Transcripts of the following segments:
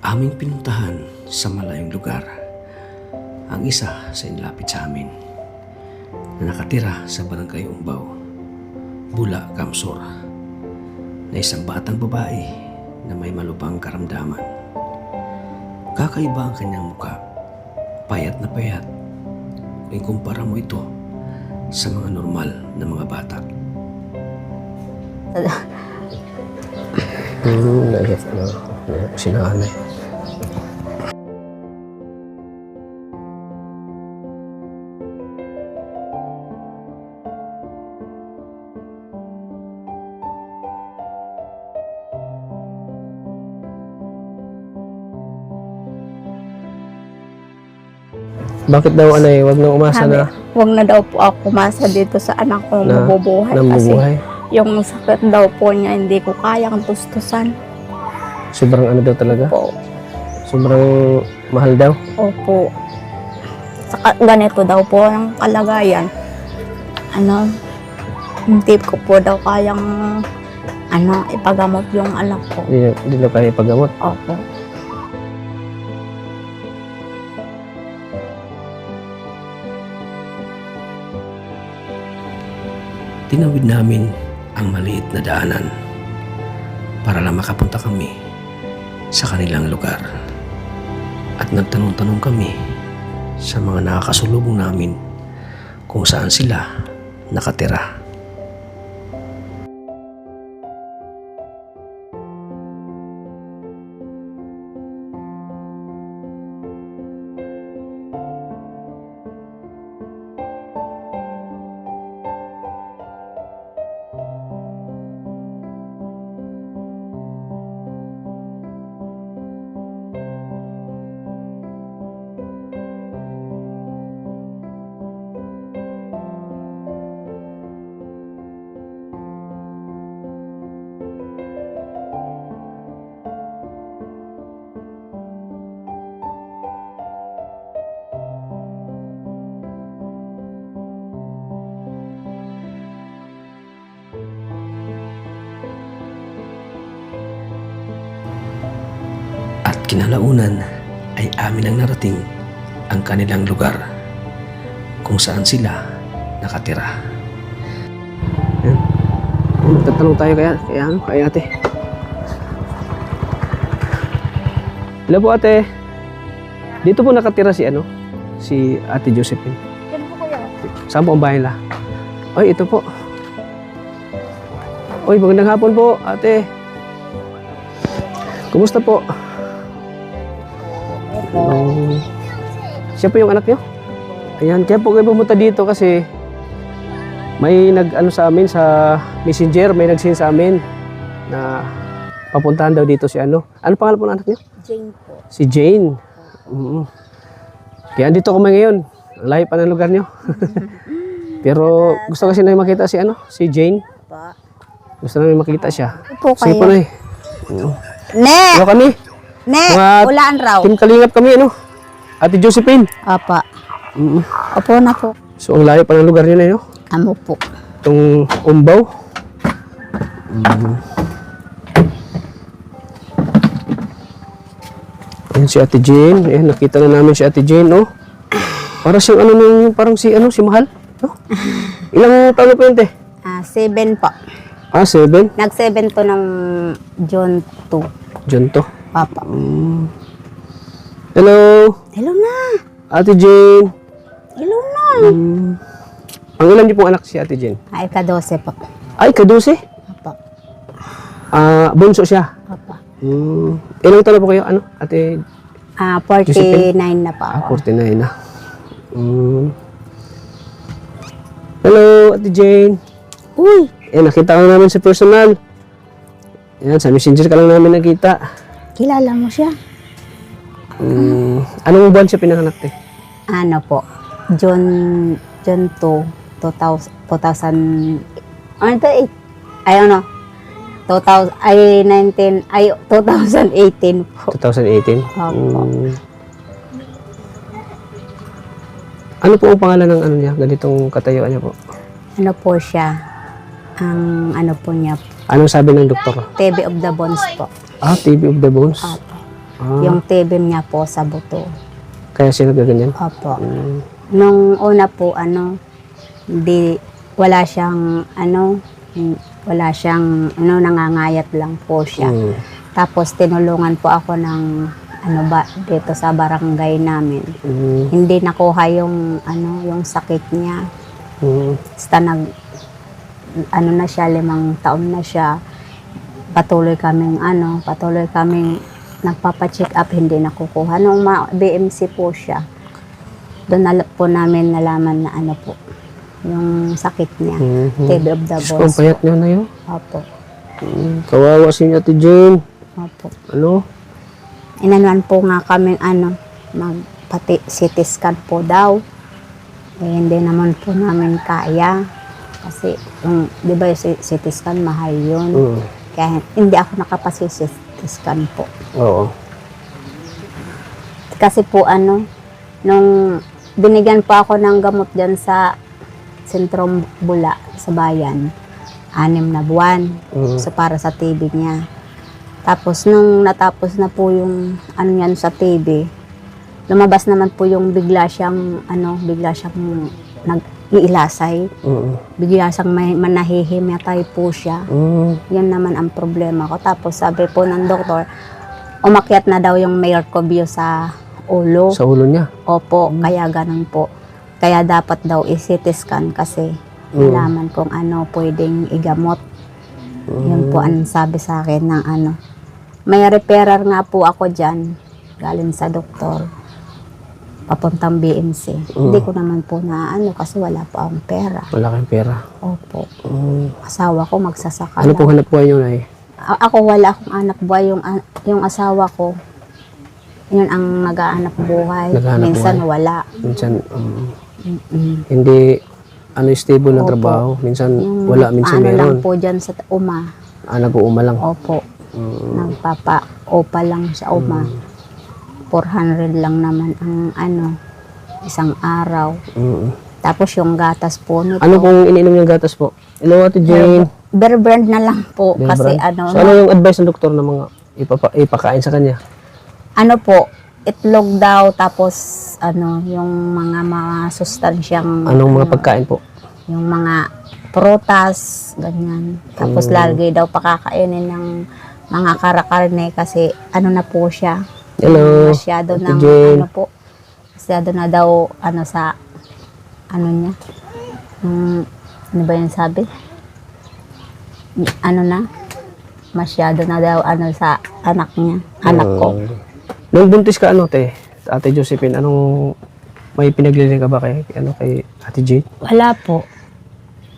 Aming pinuntahan sa malayong lugar ang isa sa inilapit sa amin na nakatira sa barangay Umbaw, Bula, Kamsur, na isang batang babae na may malubhang karamdaman. Kakaiba ang kanyang mukha, payat na payat kung ikumpara mo ito sa mga normal na mga bata. Naiyak na si nanay. Bakit daw anay, wag na umasa na Huwag na daw po ako umasa dito sa anak ko na mabubuhay kasi namubuhay? yung sakit daw po niya hindi ko kayang tustusan Sobrang ano daw talaga? po. Sobrang mahal daw? Opo. Saka ganito daw po ang kalagayan. Hindi ko po daw kayang ipagamot yung anak ko. Hindi daw kaya ipagamot? Opo. Tinawid namin ang maliit na daanan para lang makapunta kami sa kanilang lugar. At nagtanong-tanong kami sa mga nakakasulubong namin kung saan sila nakatira. Kinalaunan ay amin ang narating ang kanilang lugar kung saan sila nakatira. Tatanong tayo kay ate. Hello po ate. Dito po nakatira si ate Josephine. Yan po kuya. Saan po ang bahay nila? Oy, ito po. Oy, magandang hapon po ate. Kumusta po? Siya po yung anak niyo? Ayan, kaya po kayo pumunta dito kasi may sa amin sa messenger, may nag-send sa amin na papuntahan daw dito si Ano pangalan po ng anak niyo? Jane po. Si Jane. Kaya andito kami ngayon. Ang layo pa ng lugar niyo. Pero gusto kasi namin makita si Jane. Pa. Gusto namin makita siya. Po Sige kayo. po na Ne! Ano kami? Ne! Mga Ulaan raw. Team Kalingap kami Ate Josephine. Apa. Opo na po. So ang layo pa ng lugar niyo na Amo po. Itong Umbaw. Ayan si Ate Jane. Ayan, nakita na namin si Ate Jane, Para siyang parang si Mahal. Ilang taon na po yun, te? 7 po. 7? Nag-7 to ng June 2. June to. Papa. Hello, Hello na. Ate Jane. Hello na. Ang ilan niyo pong anak si Ate Jane? Ay, ka-12 po. Ay, ka-12. Papa. Bunso siya. Papa. Ilang taon na po kayo, Ate? 49 na po ako. 49 na. Hello, Ate Jane. Uy. Nakita ka namin sa personal. Yan, sa messenger ka lang namin nakita. Kilala mo siya? Anong buwan siya pinanganak, te? Ano po? June 2, 2000. Ano ito eh? Ay, 2018 po. 2018? Opo. Ano po ang pangalan ng niya? Ganitong katayuan niya po? Ano po siya? Ang ano po niya, Anong sabi ng doktor? TB of the bones po. TB of the bones. Opo. Yung tibim niya po sa buto. Kaya siya nagaganyan? Opo. Nung una po, wala siyang, nangangayat lang po siya. Tapos tinulungan po ako ng, dito sa barangay namin. Hindi nakuha yung, yung sakit niya. Basta na siya, 5 taon na siya. Patuloy kaming nagpapacheck up, hindi nakukuha. Nung BMC po siya, doon na po namin nalaman na yung sakit niya. TB of the Diyos ko, balls. ang payat niyo na yun. Opo. Kawawa si Ate Jane. Opo. Ano? Po nga kami, pati CT scan po daw. Hindi naman po namin kaya. Kasi, di ba yung CT scan, mahal yun. Kaya hindi ako nakapasi-CT scan po. Oo. Kasi po nung binigyan po ako ng gamot dyan sa Sentrum Bula sa bayan, 6 na buwan. So para sa TB niya. Tapos nung natapos na po yung yan sa TB, lumabas naman po yung bigla siyang nag-iilasay. Bigla siyang manahihimatay po siya. Yan naman ang problema ko. Tapos sabi po ng doktor, umakyat na daw yung mercury sa ulo. Sa ulo niya? Opo, kaya ganun po. Kaya dapat daw i-CT scan kasi malaman kung pwedeng igamot. Yun po ang sabi sa akin ng May referral nga po ako dyan, galing sa doktor, papuntang BMC. Hindi ko naman po na kasi wala po akong pera. Wala kang pera? Opo. Asawa ko magsasaka Ano lang. pong hanap buhay niyo, Nay? Ako wala akong anak buhay. Yung asawa ko, yun ang nag-aanap buhay. Nag-aanap Minsan buhay. wala. Minsan, hindi, stable na Opo. trabaho. Minsan Yung wala, minsan lang meron. po dyan sa UMA. Nag-uuma lang. Opo. Nagpapa-opa lang sa UMA. 400 lang naman ang isang araw. Tapos yung gatas po nito. Ano pong iniinom yung gatas po? Hello, Ate Jane. Bear brand na lang po. Bear Kasi brand? So, ano yung advice ng doktor na mga ipakain sa kanya? Itlog daw, tapos yung mga sustansyang Anong mga pagkain po? yung mga prutas, ganyan. Tapos lagi daw pakakainin ng mga karakarne kasi na po siya. Hello, Masyado Ate ng Jane. masyado na daw sa niya. Ano ba yung sabi? Masyado na daw sa anak niya, anak ko. Nung buntis ka, Ate Josephine, may pinaglililing ka ba kay Ate Jane? Wala po.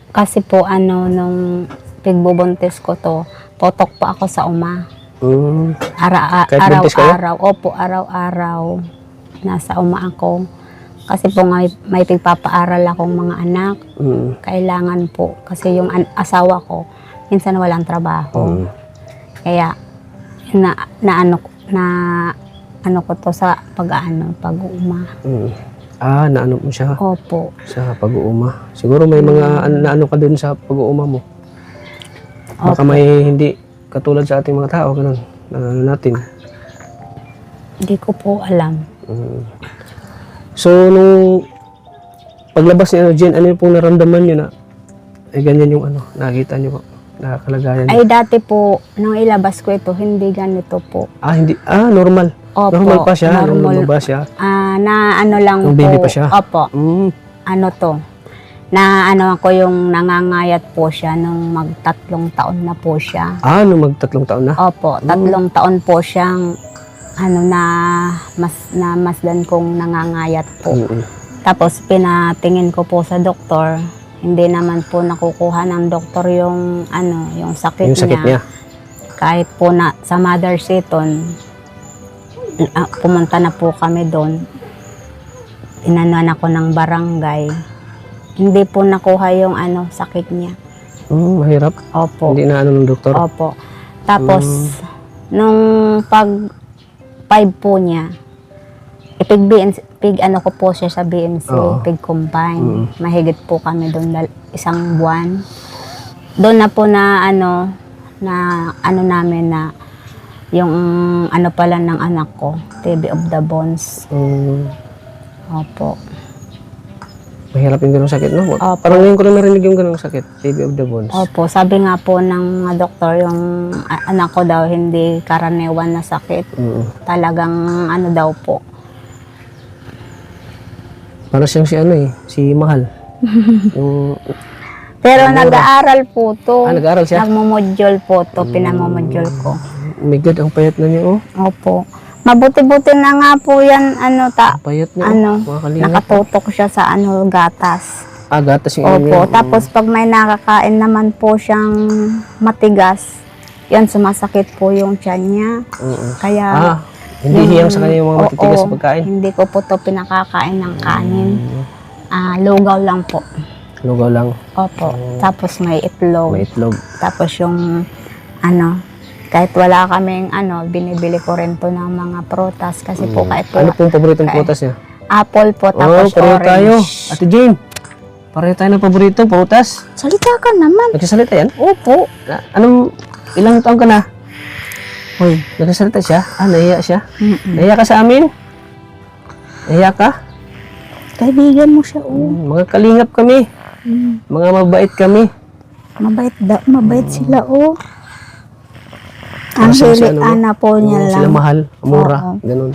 Kasi po nung pigbubuntis ko to, totok pa ako sa UMA. Kahit buntis kayo? Araw-araw. Opo, araw-araw. Nasa UMA ako. Kasi po may pagpapaaral akong mga anak. Kailangan po. Kasi yung asawa ko, minsan walang trabaho. Kaya, ano ko to sa pag-uuma. Naano mo siya Opo. sa pag-uuma. Siguro may mga naano ka dun sa pag-uuma mo. Baka may hindi katulad sa ating mga tao, ganun. Natin. Hindi ko po alam. So, nung paglabas ni Jen, ano yung pong naramdaman nyo na ganyan yung nakita nyo po, nakakalagayan nyo? Ay, dati po, nung ilabas ko ito, hindi ganito po. Hindi. Normal. Opo, Normal pa siya. normal. Normal ba siya? Lang Nung po. baby pa siya? Opo. Ako yung nangangayat po siya nung mag-3 taon na po siya. Nung mag-3 taon na? Opo, 3 taon po siyang masdan kong nangangayat po. Tapos pinatingin ko po sa doktor, hindi naman po nakukuha ng doktor yung sakit, Yung sakit niya? Kahit po sa Mother Seton, pumunta na po kami doon. Inanuan ako ng barangay. Hindi po nakuha yung sakit niya. Mahirap. Opo. Hindi na ng doktor? Opo. Tapos, nung pag-5 po niya, ko po siya sa BMC, pig-combine. Mahigit po kami doon 1 buwan. Doon na po namin na Yung ano pala ng anak ko, TB of the bones. Opo. Mahirap yung ganong sakit, no? Opo. Parang ngayon ko lang narinig yung ganong sakit, TB of the bones. Opo, sabi nga po ng mga doktor, yung anak ko daw hindi karaniwan na sakit. Talagang ano daw po. Para siyang si ano eh, si Mahal. yung, Pero Mura. nag-aaral po to. nag-aaral siya? Nagmumodule po to, pinamomodule ko. My God, ang payat na niya, oh. Opo. Mabuti-buti na nga po yan, ano, Ang payat niya, ano, mga kalingap. nakatutok siya sa ano, gatas. Gatas yung ano Opo, niya. tapos pag may nakakain naman po siyang matigas, yan, sumasakit po yung tiyan niya. Kaya, Hindi hiyang sa kanya yung mga matitigas oo, sa pagkain. hindi ko po to pinakakain ng kanin. Lugaw lang po. Lugaw lang, Opo. Tapos may itlog. may itlog. Tapos yung, ano, kahit wala kaming, ano, binibili ko rin po ng mga prutas. Kasi po kahit Ano wala, pong paboritong Kaya- prutas niya? apple po, tapos pareho orange. tayo. Ate Jane, pareho tayo ng paboritong prutas. Salita ka naman. Nagsasalita yan? Opo. Ilang taong ka na? Hoy, nagsasalita siya? Nahiya siya? Nahiya ka sa amin? Nahiya ka? Kaibigan mo siya, Mga kalingap kami. Mga mabait kami. Mabait sila, Ang Kasi si hilig ano, ana po niya Sila lang. mahal, mura, Oo. ganun.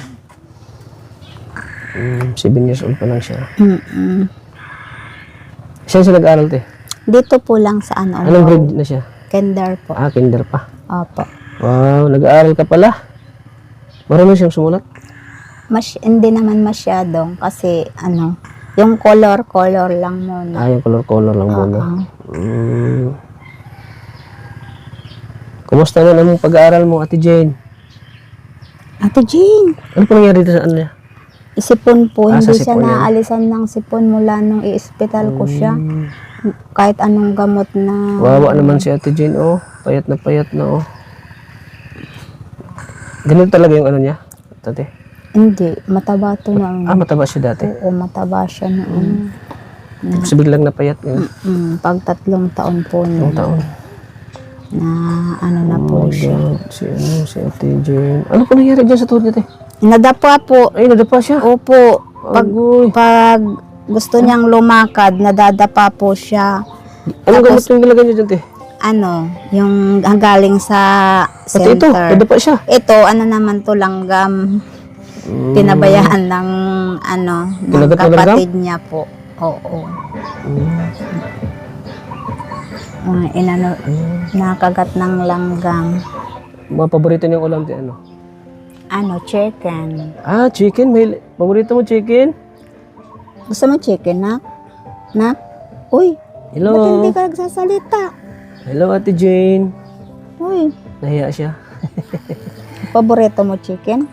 7 years old pa lang siya. Saan siya nag-aaral, te? Dito po lang sa ano. Anong grade na siya? Kinder po. Kinder pa. Opo. Wow, nag-aaral ka pala. Marunong siyang sumulat. Hindi naman masyadong kasi ano, yung color lang muna. Yung color lang muna. Oo. Kumusta na ang pag-aaral mo, Ate Jane? Ate Jean, Ano po nangyari dito sa ano niya? isipon po. Sa Hindi siya sipon yan. naalisan ng sipon mula nung i-hospital ko siya. Kahit anong gamot na... Wawa naman si Ate Jane, oh. Payat na, oh. Ganun talaga yung ano niya, tate? Hindi, mataba to noon. Mataba siya dati. Oo, mataba siya noon. Tapos biglang napayat yun. Pag 3 taon po Ilang niya taon. na ano na po siya. Si Ate Jane. Ano po nangyari dyan sa tuhod niya, te? Nadapa po. Ay, nadapa siya. Opo. Agoy. Pag gusto niyang lumakad, nadadapa po siya. Anong gamot Tapos, yung nilagay niya dyan, te? ano, yung galing sa Pati ito, center. nadapa siya. Ito, ano naman to, langgam. Pinabayaan ng, ano, ng Kinagat ng langgam? kapatid niya po. Oo. Nakagat ng langgam. Mga paborito niyang ulam, te, ano? Ano, chicken. Chicken. Paborito mo chicken? Gusto mo chicken, na? Na? Uy, ba't Hello. hindi ka nagsasalita? Hello, Ate Jane. Uy, Nahiya siya. paborito mo chicken?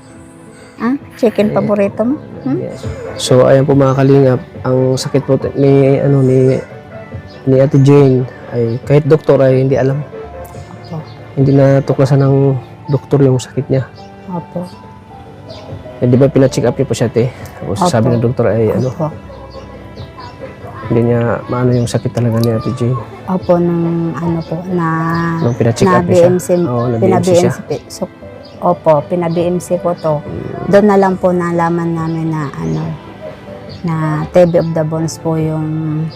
Chicken paborito mo? Yes. So, ayan po mga kalingap, ang sakit po ni Ate Jane ay kahit doktor ay hindi alam. Opo. Hindi na tuklasan ng doktor yung sakit niya. Opo. Di ba pina-check up niya po siya, te? Tapos Opo. sabi ng doktor ay Opo. hindi niya maano yung sakit talaga ni Ate Jane. Opo, nung ano po, Nung pina-check up niya siya. BMC, Oo, na BMC siya. pina-BMC ko to. Doon na lang po nalaman namin na ano, na TB of the bones po yung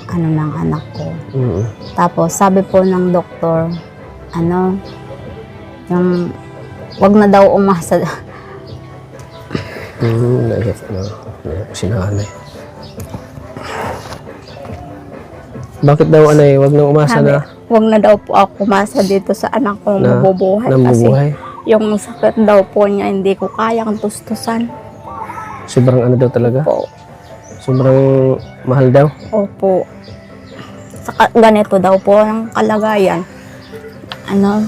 ano ng anak ko. Tapos sabi po ng doktor, ano, yung wag na daw umasa. Naiyak si nanay. Bakit daw wag nang umasa Sabi, na wag na daw po ako umasa dito sa anak ko mabubuhay. namubuhay? Kasi yung sakit daw po niya, hindi ko kayang tustusan. Sobrang ano daw talaga? Po. Sobrang mahal daw? Opo. Saka ganito daw po ang kalagayan. Ano,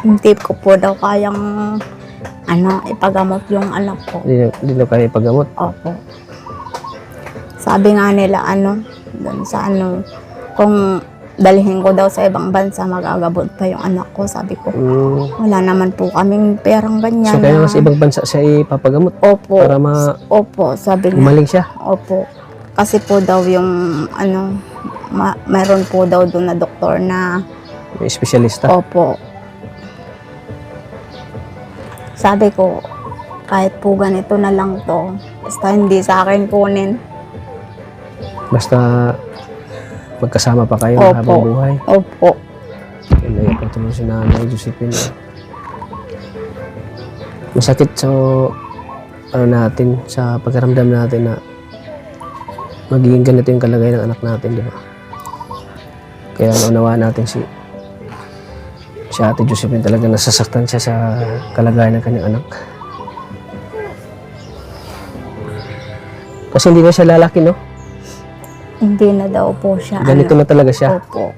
hindi ko po daw kayang ipagamot yung anak ko. Hindi daw kaya ipagamot? Opo. Sabi nga nila, doon sa kung dalhin ko daw sa ibang bansa, magagabot pa yung anak ko. Sabi ko, wala naman po kaming perang ganyan. So kaya nga sa ibang bansa siya ipapagamot? Opo. Para Opo, sabi niya. gumaling siya? Opo. Kasi po daw yung, mayroon po daw doon na doktor na, May espesyalista? opo. Sabi ko, kahit po ganito na lang to, basta hindi sa akin kunin. Basta magkasama pa kayo Opo. habang buhay. Opo. Naiyak na tuloy si Nanay Josephine. Masakit sa natin, sa pagkaramdam natin na magiging ganito yung kalagayan ng anak natin, di ba? Kaya naunawaan natin si Ate Josephine, talaga nasasaktan siya sa kalagayan ng kanyang anak. Kasi hindi na siya lalaki, no? Hindi na daw po siya. Ganito na talaga siya. Opo.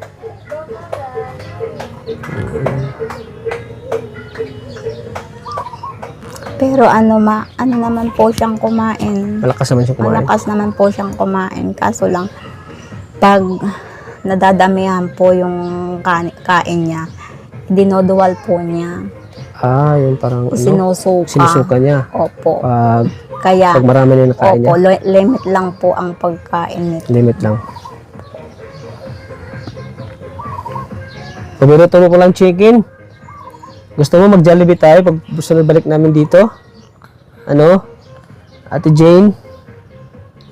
Pero ano naman po siyang kumain. Malakas naman siya kumain. Malakas naman po siyang kumain. Kaso lang, pag nadadamihan po yung kain niya, dinoduwal po niya. Yung parang Sinusuka. niya. Opo. Pag marami na yung nakain opo, niya. limit lang po ang pagkain nito. Limit lang. Paborito mo ko lang chicken. Gusto mo mag-Jollibee tayo pag gusto na balik namin dito? Ano? Ate Jane?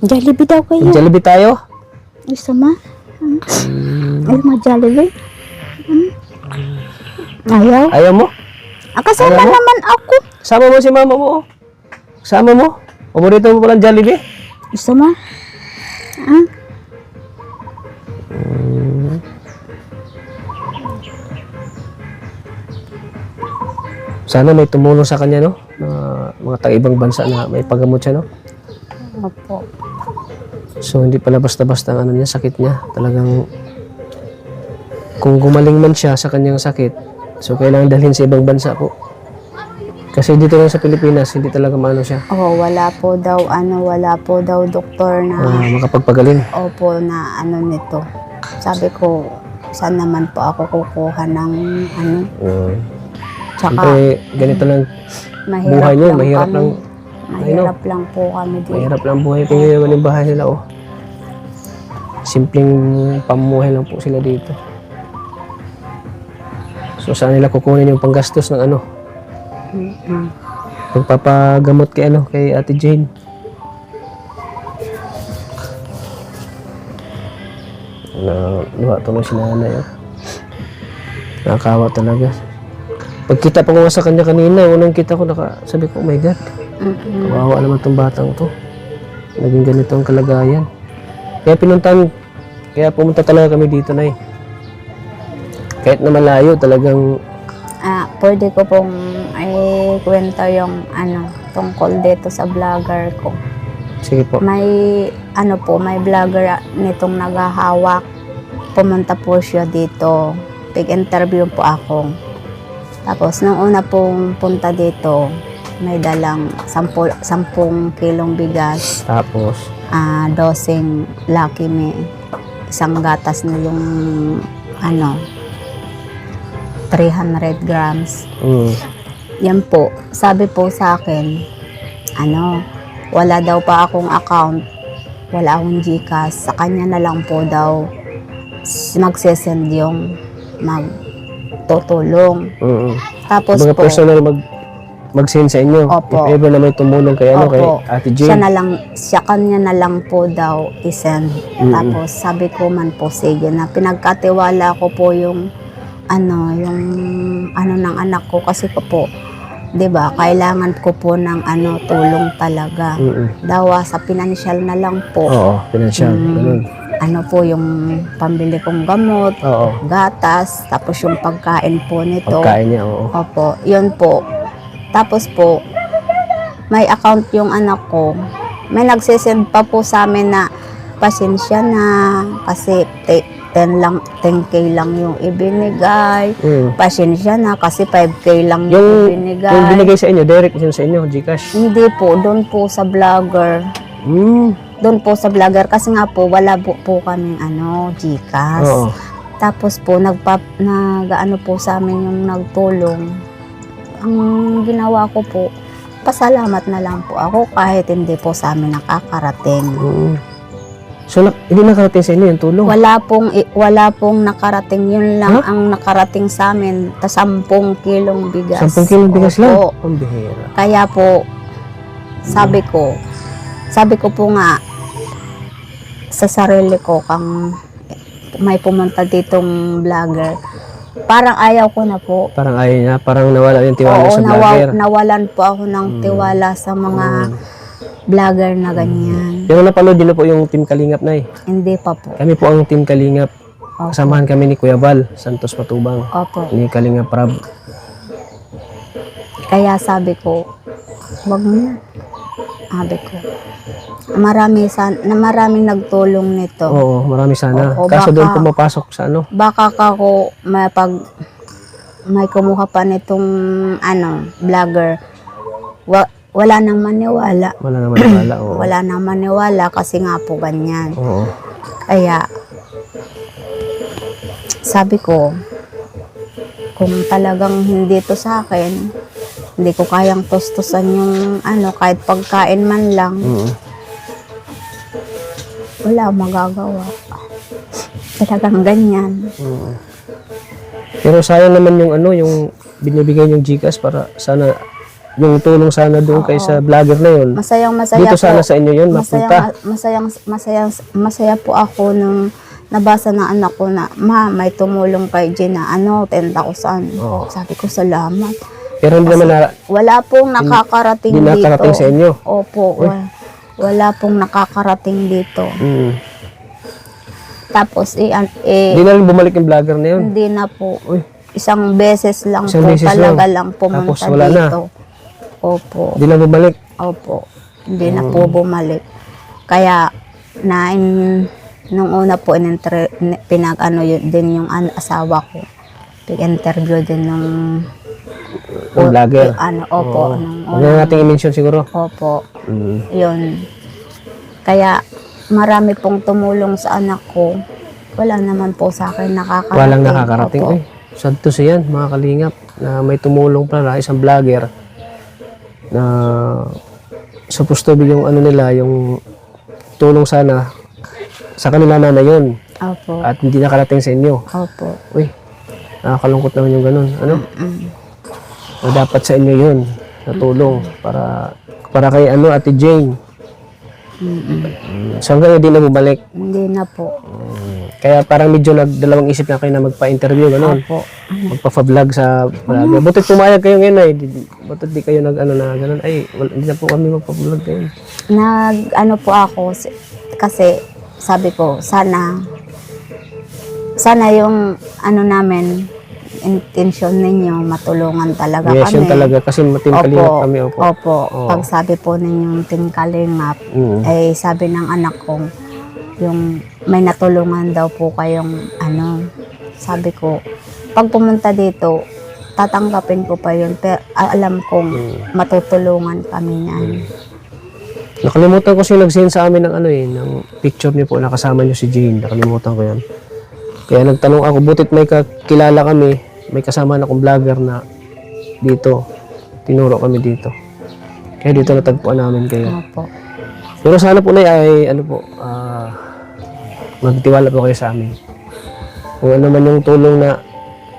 Jollibee daw kayo. Mag-Jollibee tayo? Gusto mo? Ay, mag-Jollibee? Ayaw? Ayaw mo? Kasama Ayaw mo? naman ako. Sama mo si mama mo. Sama mo. Paborito mo palang Jollibee? Gusto mo? Sana may tumulong sa kanya, no? Na mga taga-ibang bansa na may paggamot siya, no? Opo. So, hindi pala basta-basta ang sakit niya. Talagang, kung gumaling man siya sa kanyang sakit, so kailangan dalhin sa ibang bansa po. Kasi dito lang sa Pilipinas, hindi talaga maano siya. Wala po daw doktor na Makapagpagaling. opo na nito. Sabi ko, saan naman po ako kukuha ng tsaka Siyempre, ganito lang buhay niyo. Mahirap lang. Mahirap lang po kami dito. Mahirap lang buhay. Tingnan naman yung bahay nila, oh. Simpleng pamumuhay lang po sila dito. So, saan nila kukunin yung panggastos ng pagpapagamot kay Ate Jane? Luha tuloy si Nanay, oh. Nakakawa talaga. Pagkita pa ko sa kanya kanina, unang kita ko, sabi ko, oh my God, kawawa naman tong batang to. Naging ganito ang kalagayan. Kaya pumunta talaga kami dito, Nay. Kahit na malayo, talagang Pwede ko pong kwento yung tungkol dito sa vlogger ko. sige po. May vlogger nitong naghahawak. Pumunta po siya dito. Pig-interview po ako. Tapos, nung una pong punta dito, may dalang 10 kilong bigas, Tapos, 12 Lucky Me, isang gatas na yung 300 grams. Yan po, sabi po sa akin, wala daw pa akong account, wala akong GCash, sa kanya na lang po daw magsesend yung magtutulong. Tapos mga po, personal mag-send sa inyo. Opo. If ever na may tumulong kay kay Opo. Ate Jane. siya kanya na lang po daw isend. Tapos sabi ko man po, sige na, pinagkatiwala ko po yung ng anak ko, kasi ko po, 'di ba, kailangan ko po ng tulong talaga. Dawa sa financial na lang po. Oo, financial. Ganun. Po yung pambili kong gamot, Oo. gatas, tapos yung pagkain po nito. Pagkain niya, oo. Opo, yun po. Tapos po, may account yung anak ko. May nagsisend pa po sa amin na pasensya na kasi 10K lang yung ibinigay. Pasensya na kasi 5K lang yung ibinigay. Yung binigay sa inyo, direct yun sa inyo, Gcash. Hindi po, doon po sa vlogger. Doon po sa vlogger kasi nga po wala po kaming Gcash. Oo. Tapos po nag-ano po sa amin yung nagtulong. Ang ginawa ko po, pasalamat na lang po ako kahit hindi po sa amin nakakarating. So, hindi nakarating sa inyo yung tulong? Wala pong nakarating. Yun lang ang nakarating sa amin. 10 kilong bigas. 10 kilong bigas lang? Opo. Ang bihira. Kaya po, sabi ko po nga, sa sarili ko, kang may pumunta ditong vlogger, parang ayaw ko na po. Parang ayaw niya, parang nawala yung tiwala sa vlogger. Nawalan po ako ng tiwala sa mga vlogger na ganyan. Pero napanood din na po yung Team Kalingap na eh. Hindi pa po. Kami po ang Team Kalingap. Opo. Kasamahan kami ni Kuya Val, Santos Matubang. Opo. Ni Kalingap Rab. Kaya sabi ko, wag mo na. Sabi ko, maraming nagtulong nito. Oo, marami sana. Oo, Kaso doon baka- pumapasok sa ano. Baka ako may kumuha pa nitong vlogger. Wala nang maniwala. Wala naman nawala. Oo. Wala nang maniwala kasi nga po ganyan. Oo. Kaya, sabi ko, kung talagang hindi to sa akin, hindi ko kayang tustusan yung kahit pagkain man lang, wala akong magagawa. Talagang ganyan. Pero sayang naman yung binibigay yung GCash para sana yung tulong sana doon kay sa vlogger na yun. Masayang-masaya Dito po. sana sa inyo yun, mapunta. Masaya po ako nung nabasa ng anak ko na, ma, may tumulong kay Gina, 10,000. Oo. Sabi ko, salamat. Pero hindi naman Wala pong nakakarating hindi dito. nakarating sa inyo. Opo, wala pong nakakarating dito. Tapos, Hindi na rin bumalik yung vlogger na yun. hindi na po. Uy. Isang beses lang Isang po beses talaga lang. lang pumunta Tapos wala na. dito. Opo. Hindi na bumalik. Opo. Hindi na po bumalik. Kaya, nung una po, din yung asawa ko. Pig-interview din nung Yung vlogger. Opo. Huwag na natin i-mention siguro. Opo. Yun. Kaya, marami pong tumulong sa anak ko. Wala naman po sa akin nakakarating. Walang nakakarating. Opo. Uy, sad to siya yan, mga kalingap, na may tumulong pala, isang vlogger na supposed to be yung nila, yung tulong sana sa kanila na yun. Opo. At hindi nakarating sa inyo. Opo. Uy, nakakalungkot naman yung ganun. Na dapat sa inyo yun, na tulong para kay Ate Jane. So hanggang hindi na bumalik. Hindi na po. Kaya parang medyo nagdalawang isip na kayo na magpa-interview, ganun. Opo. Magpa-vlog sa vlog. Butit pumayag kayo ngayon ay. Butit di kayo na ganun. Ay, hindi na po kami magpa-vlog kayo. Po ako kasi sabi ko sana yung namin intensyon ninyo matulungan talaga Yes, kami. yun talaga. Kasi Team Kalingap kami. Opo. Opo. Pag sabi po ninyong Team Kalingap, ay sabi ng anak ko, yung may natulungan daw po kayong sabi ko, pag pumunta dito, tatanggapin ko pa yun. Pero alam kong matutulungan kami niyan. Nakalimutan ko siya nag-send sa amin ng picture niyo po, nakasama niyo si Jane. Nakalimutan ko yan. Kaya nagtanong ako, butit may kakilala kami, may kasama na akong vlogger na dito. Tinuro kami dito. Kaya dito natagpuan namin kayo. Opo. Pero sana po ay magtiwala po kayo sa amin. Kung ano man yung tulong na,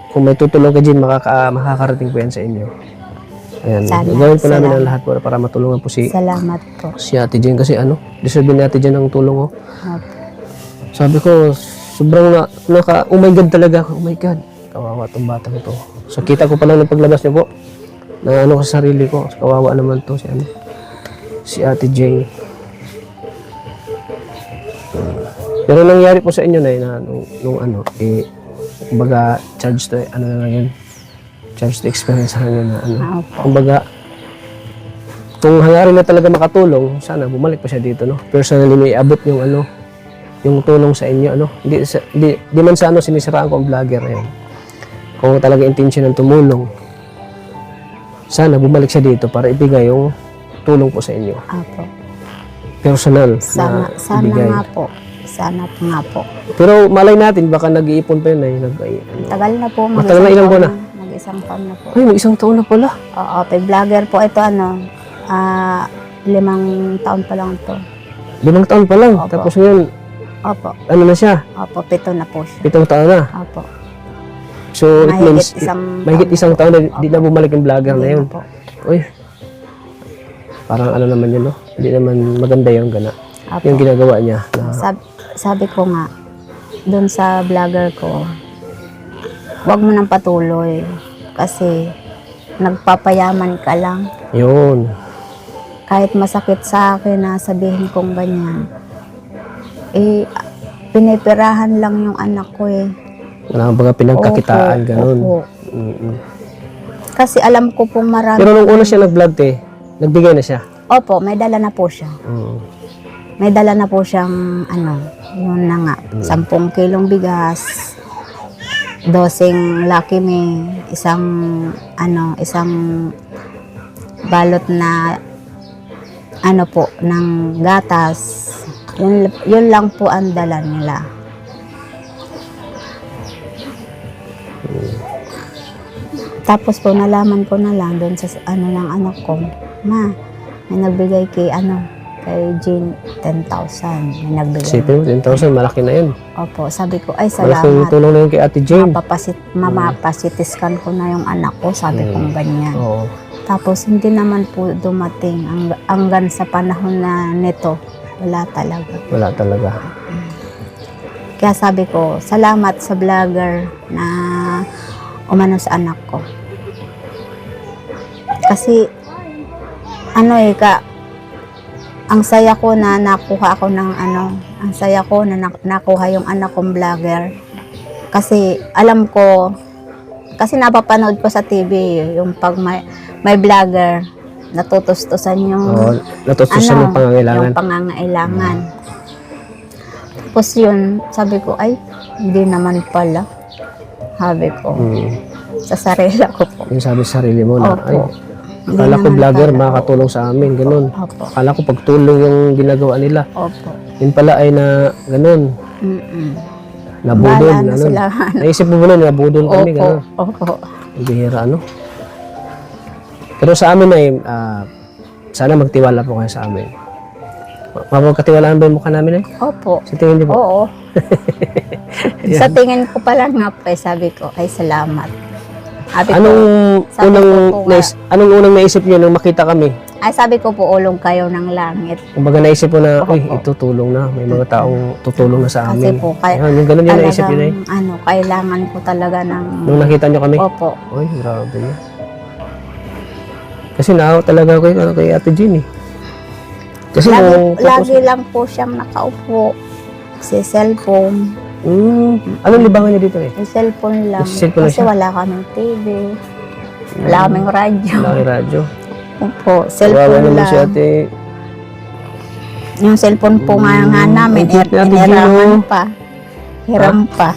kung may tutulong ka dyan, makakarating po yan sa inyo. Ayan. Gawin po namin ang lahat po para matulungan po Salamat po. si Ate Jane kasi deserve ni Ate Jane ng tulong. Opo. Sabi ko, sobrang oh my God talaga. Oh my God. Kawawa tong batang ito. So kita ko pa lang ng paglabas niyo po na sa sarili ko. Kawawa naman to si Ate Jane. Pero nangyari po sa inyo na nung kumbaga charge to na lang yun. Charge to experience na yun na Opo. kumbaga kung hangarin na talaga makatulong, sana bumalik pa siya dito, no? Personally, may abot yung tulong sa inyo, Di man sa sinisiraan ko ang vlogger na yun. Kung talaga intention ng tumulong, sana bumalik siya dito para ibigay yung tulong po sa inyo. Opo. Personal Sana na ibigay. nga po. Sana nga po. Pero malay natin, baka nag-iipon pa yun Tagal na po. Matagal na, ilang buwan na? Mag-isang taon na po. Ay, mag-isang taon na pala. Oo, vlogger po ito 5 taon pa lang to. 5 taon pa lang. Opo. Tapos ngayon, Opo. Ano na siya? Opo, 7 na po siya. 7 taon na. Opo. So, it means, Mahigit isang mahigit isang taon na di na bumalik yung vlogger na yun. Po. Uy, parang ano naman yun, no? Hindi naman maganda yung gana. Opo. Yung ginagawa niya. Na, Sabi ko nga, doon sa vlogger ko, huwag mo nang patuloy. Kasi, nagpapayaman ka lang. yun. Kahit masakit sa akin na sabihin kong ganyan, pinipirahan lang yung anak ko eh. Wala baga pinagkakitaan, Opo, ganun. opo. Mm-mm. Kasi alam ko pong marami. Pero nung una siya nag-vlog, nagbigay na siya. Opo, may dala na po siya. May dala na po siyang yun na nga, 10 kilong bigas, 12 Lucky Me, isang balot na ng gatas. Yun lang po ang dala nila. Tapos po nalaman ko na lang doon sa ng anak ko, ma, may nagbigay kay Jean 10,000. May nagbigay. Sipin mo, 10,000, malaki na yun. Opo, sabi ko, ay Malaking salamat. tulong na yun kay Ate Jane. Mapasitiskan ko na yung anak ko, sabi kong ganyan. Oo. Tapos hindi naman po dumating hanggang sa panahon na nito. Wala talaga. Wala talaga. Kaya sabi ko, salamat sa vlogger na umano sa anak ko. Kasi, ang saya ko na nakuha ako ng ang saya ko na nakuha yung anak kong vlogger. Kasi, alam ko, kasi napapanood ko sa TV, yung pag may vlogger, natutustusan yung natutusan yung pangangailangan. yung pangangailangan. Tapos yun, sabi ko, ay, hindi naman pala. Sabi ko, sa sarili ko po. Yung sabi sa sarili mo na, Opo. ay, Hindi akala ko naman vlogger, pala. makakatulong sa amin, ganun. Opo. Akala ko pagtulong yung ginagawa nila. Opo. Yun pala ay na, ganun, nabudol. Bahala na sila. Naisip mo ba na, nabudol kami, Opo. ganun. Opo. Ang bihira, Pero sa amin ay, sana magtiwala po kayo sa amin. Mapagkatiwalaan ba yung mukha namin Opo. Sa tingin niyo po? Oo. Sa tingin ko pala nga po, sabi ko, ay salamat. Sabi ko, sabi ko po nga, Anong unang naisip niyo nung makita kami? ay sabi ko po, ulong kayo ng langit. Kumbaga naisip mo na, uy, Opo. itutulong na. May mga taong tutulong na sa Kasi amin. po, Ayan, yung ganun yung naisip niyo kailangan ko talaga ng... Nung nakita niyo kami? Opo. Uy, grabe niya. Kasi naawa talaga ako kay Ate Jean Kasi Lagi lang po siyang nakaupo. Sa cellphone. Anong libangan niya dito Sa cellphone lang. Sa cellphone lang Kasi siya? wala kaming TV. Wala kaming radyo. Wala kang radyo. Opo, Kawawa cellphone naman lang. si Ate. Yung cellphone po nga namin, Ang cute ni Ate iniraman Jean, pa. Hiram pa.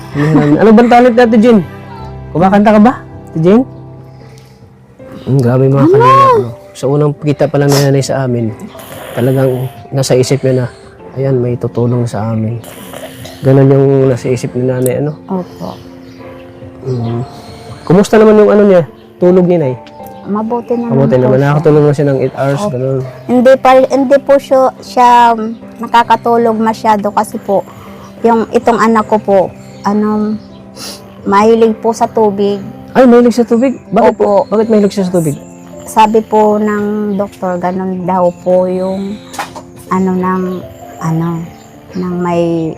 Ano bang talent ni Ate Jean? Kumakanta ka ba, Ate Jean? Grabe mga kanina. Sa unang kita pa lang ni nanay sa amin, talagang nasa isip niya na, ayan, may tutulong sa amin. Ganon yung nasa isip ni nanay, Opo. Kumusta naman yung niya, tulog ni Nay? Mabuti naman Mabuti po naman, siya. nakakatulog na siya ng 8 hours, ganon. Hindi po siya nakakatulog masyado kasi po, itong anak ko po, mahilig po sa tubig. Ay, mahilig sa tubig? Bakit po? Opo. Bakit mahilig siya sa tubig? Sabi po ng doktor, ganun daw po yung ng may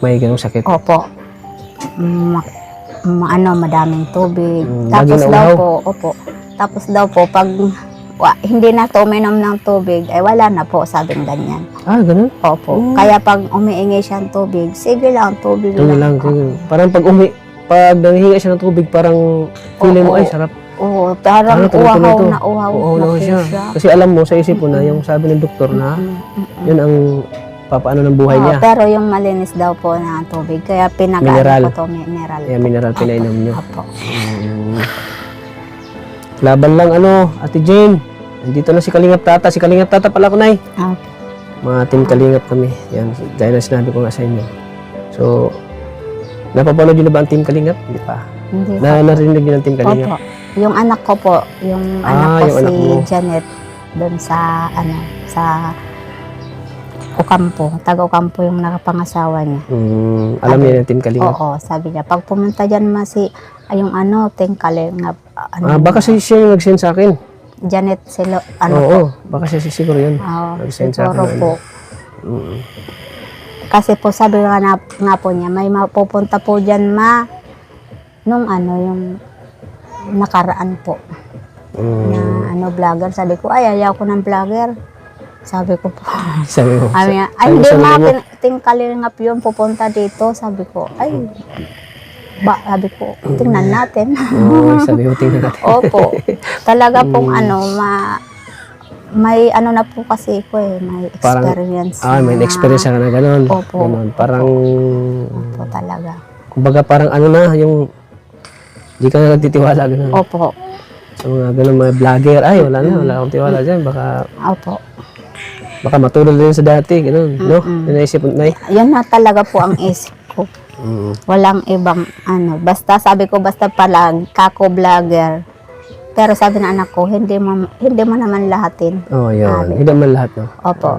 May ganong sakit. opo. Madaming tubig. Lagi Tapos na daw uhaw. po, opo. Tapos daw po pag hindi na to uminom ng tubig, ay wala na po, sabing ganyan. Ah, ganun? Opo. Kaya pag umiingay siya ng tubig, sige lang, tubig Tubig lang. Parang pag nangihinga siya ng tubig, parang feeling mo, Oo. ay, sarap. Oo, parang uhaw na uhaw na po siya. siya. Kasi alam mo, sa isip mo na, yung sabi ng doktor na, yun ang papaano ng buhay Oo, niya. pero yung malinis daw po na tubig, kaya Mineral. pinag-ano ko to, mineral. Kaya mineral pinainom niyo. Opo. Laban lang, Ate Jane. Nandito na si Kalingap Tata. Si Kalingap Tata pala ko, Nay. Okay. Mga team Kalingap kami. Yan, gaya na sinabi ko nga sa inyo. So, napapanood niyo na ba ang team Kalingap? Hindi pa. Hindi po. Narinig niyo ng team Kalingap? Opo. Yung anak ko po, yung anak ko yung si anak mo. Janet, doon sa Ocampo. Taga Ocampo yung nakapangasawa niya. Alam niya yung Team Kalingap. Oo, sabi niya, pag pumunta dyan yung Team Kalingap, Baka siya yung nag-send sa akin. Janet Silo, Oo, baka siya siguro yun. Oo, Nag-send sa siguro akin. po. Kasi po sabi nga po niya, may mapupunta po dyan nung yung nakaraan po. Na vlogger. Sabi ko, ay, ayaw ko ng vlogger. Sabi ko po. Sabi mo. Sabi niya, ay, sabi hindi sa ma, mo. Team Kalingap yun, pupunta dito. Sabi ko, ay, sabi ko, tingnan natin. Oo, sabi mo, tingnan natin. Opo. Talaga pong may na po kasi ko may experience. May experience ka na gano'n. Opo. Ganun. Parang, Opo talaga. kumbaga parang yung, di ka na nagtitiwala gano'n. Opo. Sa mga gano'n mga vlogger, ay, wala akong tiwala dyan. Opo. Baka matulad din sa dati, gano'n. No? Naisip mo, Nay? Yan na talaga po ang isip ko. Walang ibang Basta sabi ko, basta palag, kako vlogger. Pero sabi ng anak ko, hindi mo naman lahatin. Oo, yun. Sabi. Hindi naman lahat, no? Opo.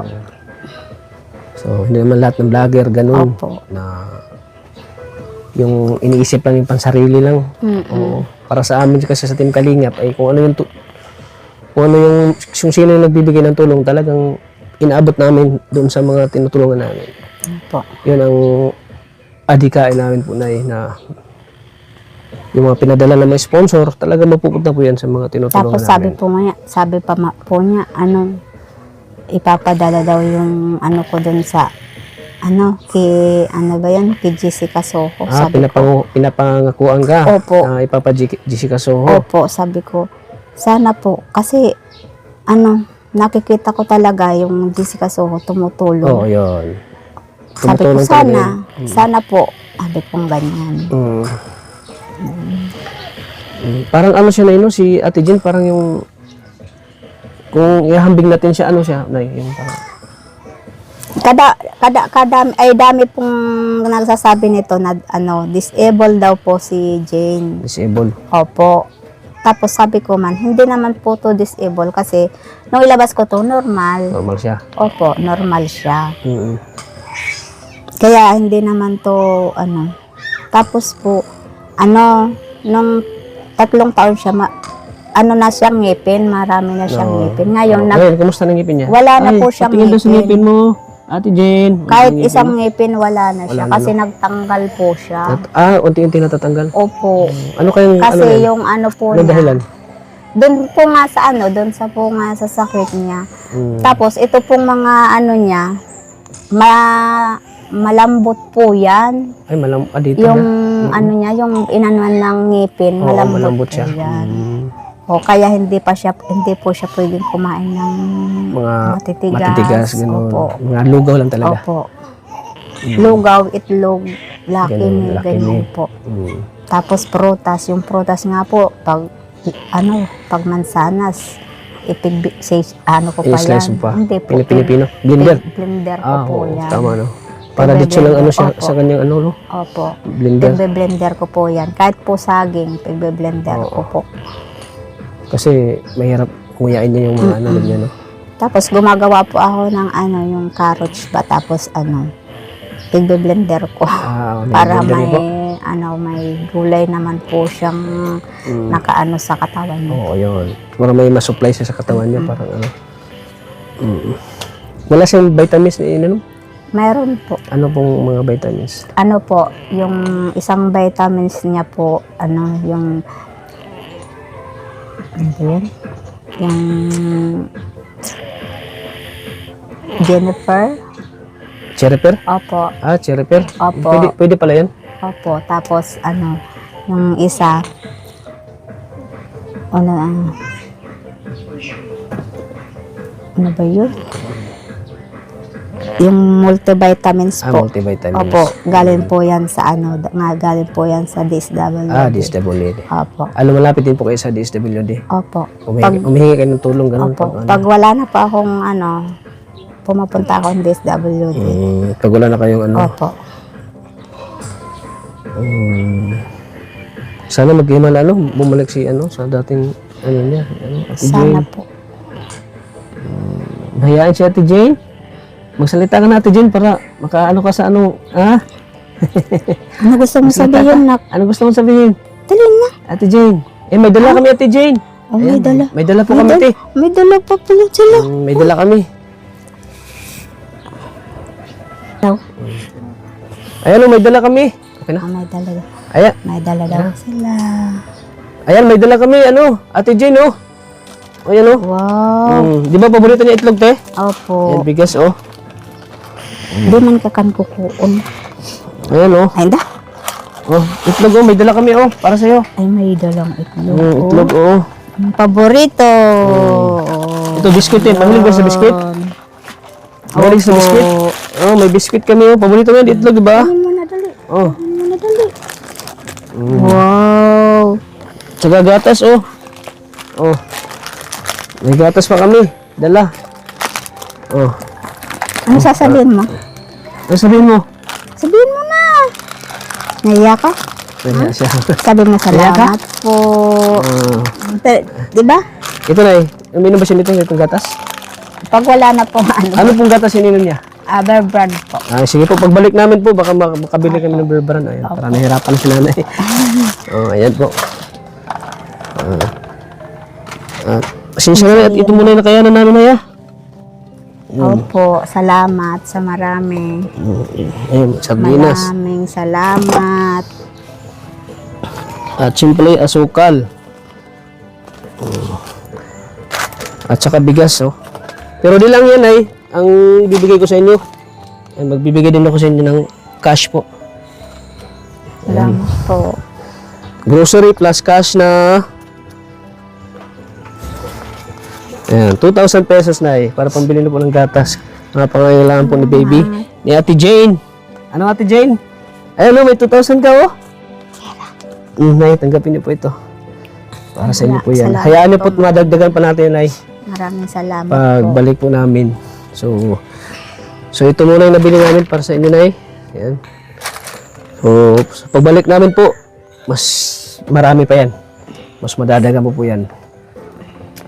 So, hindi naman lahat ng vlogger, gano'n. Opo. Na, yung iniisip lang yung pansarili lang. Oo. Para sa amin kasi sa Team Kalingap, ay kung ano yung sino yung nagbibigay ng tulong, talagang inaabot namin doon sa mga tinutulungan namin. Opo. Yun ang adikain namin po na yung mga pinadala ng mga sponsor, talaga mapupunta po yan sa mga tinutulungan Tapos namin. sabi pa po niya, ipapadala daw yung ko dun sa, kay Jessica Soho. Sabi ko, Pinapangakuan ka Opo. na Jessica Soho. Opo, sabi ko, sana po, kasi, nakikita ko talaga yung Jessica Soho tumutulong. Oo, yun. Sabi ko, Tumutulong talaga sana po, sabi kong ganyan. Parang siya na si Ate Jen, parang yung kung ihambing natin siya, yung parang Dami pong nagsasabi nito na disabled daw po si Jane. disabled. Opo. Tapos sabi ko man, hindi naman po to disable kasi nung ilabas ko to, normal. Normal siya. Opo, normal siya. Mm-hmm. Kaya hindi naman to Tapos po, nung 3 taon siya, na siyang ngipin, marami na siyang ngipin. Ngayon, Ngayon, kumusta na ngipin niya? wala na po siyang patingin daw sa ngipin. ngipin mo, Ate Jen. Kahit Ngipin isang mo. ngipin, wala na siya. Wala na, Kasi nagtanggal po siya. Unti-unti natatanggal. Opo. Ano kayong, Kasi yan? yung po Ano niya. dahilan? Doon po nga sa doon sa po nga sa sakit niya. Mm. Tapos ito pong mga niya, malambot po yan. Ay, dito Yung na. niya, yung inanuan ng ngipin, Oo, malambot, malambot po siya. yan. Mm. O kaya hindi po siya pwedeng kumain ng Mga matitigas. matitigas, gano'n. Opo. Mga lugaw lang talaga. Opo. Lugaw, itlog, laki Ganun, me, laki ganyan me. po. Mm. Tapos prutas, yung prutas nga po, pag mansanas, ko pa I-slice yan. mo pa. Hindi po. Pilipino. Blender. Blender ko po Oo, yan. tama, no? Para dito lang siya Opo. sa kanyang no? Opo. Blender. Blender ko po yan. Kahit po saging, blender ko po. Kasi mahirap kunyain niya yung mga niya, no? Tapos gumagawa po ako ng yung carrots ba, tapos blender ko. May Para blender may, po. may gulay naman po siyang nakaano sa katawan niya. Oo, yun. Para may masupply siya sa katawan niya, parang Wala siyang vitamins na ininom? Meron po. Ano pong mga vitamins? Yung isang vitamins niya po, yung yun? Yung Jennifer. Cherryper? Opo. Cherryper? Opo. Pwede pala yan? Opo. Tapos, yung isa, ano ba yun? Yung multivitamins po. Multivitamins. Opo, galing po yan sa galing po yan sa DSWD. DSWD. Opo. Malapit din po kayo sa DSWD. Opo. Umihingi kayo ng tulong, ganun. Opo. Pag wala na pa akong pumapunta ako ng DSWD. Pag wala na kayong Opo. Sana mag-himala, bumalik si sa dating niya, Ate Sana Jane. po. Hayaan si Ate Jane. Magsalita ka na, Ate Jane, para makaano ka sa ano, ha? Ano gusto mo sabihin, nak? Ano gusto mong sabihin? Dali na. Ate Jane. May dala kami, Ate Jane. Oh, may Ayan, dala. May dala po kami, Ate. May dala pa pala sila. May dala kami. Daw. Ayan, may dala kami. Okay na? Oh, may dala. Ayan. May dala daw sila. Ayan, may dala kami, ano, Ate Jane, oh. Ayan, oh. Wow. Di ba paborito niya itlog, te? Opo. Ayan, bigas, oh. Di man kakan kukuon. Ayan, oh. Ay, da. Oh, itlog, oh. May dala kami, oh. Para sa'yo. Ay, may dalang itlog. Itlog, oh. Ang paborito. Ito, biscuit, eh. Mahilig ba sa biscuit? Mahilig sa biscuit? Oh, may biscuit kami, oh. Paborito nga, itlog, di ba? Ano mo na dali? Oh. Ano mo na dali? Wow. Tsaka gatas, oh. Oh. May gatas pa kami. Dala. Oh. Ano sasabihin mo? Ano sabihin mo? Sabihin mo na. Naiya ka? Kaya siya. Sabi mo salamat po. Di ba? Ito na eh. Uminom ba siya nitong gatas? Pag wala na po, ano? Ano pong gatas ininom niya? Bear brand po. Sige po, pagbalik namin po, baka makabili kami ng Bear Brand. Ayan, para nahirapan si nanay. Oh, ayan po. Pasensya na at ito muna yung nakayanan namin na ya. Opo, salamat sa marami. Ayun, sardinas. Maraming salamat. At simple asukal. At saka bigas, oh. Pero di lang yan ay ang bibigay ko sa inyo. Ay, magbibigay din ako sa inyo ng cash po. Salamat po. Grocery plus cash na ayan, 2,000 pesos na eh. Para pambili na po ng gatas. Mga pangangailangan po ni baby. Ni Ate Jane. Ano Ate Jane? Ayun oh, may 2,000 ka oh. Nay, tanggapin niyo po ito. Para sa inyo po yan. Salamat Hayaan niyo po. po madagdagan pa natin ay Maraming salamat po. pagbalik po namin. So ito muna yung nabili namin para sa inyo, Nay. Ayan. So, sa pagbalik namin po, mas marami pa yan. Mas madadagan po yan.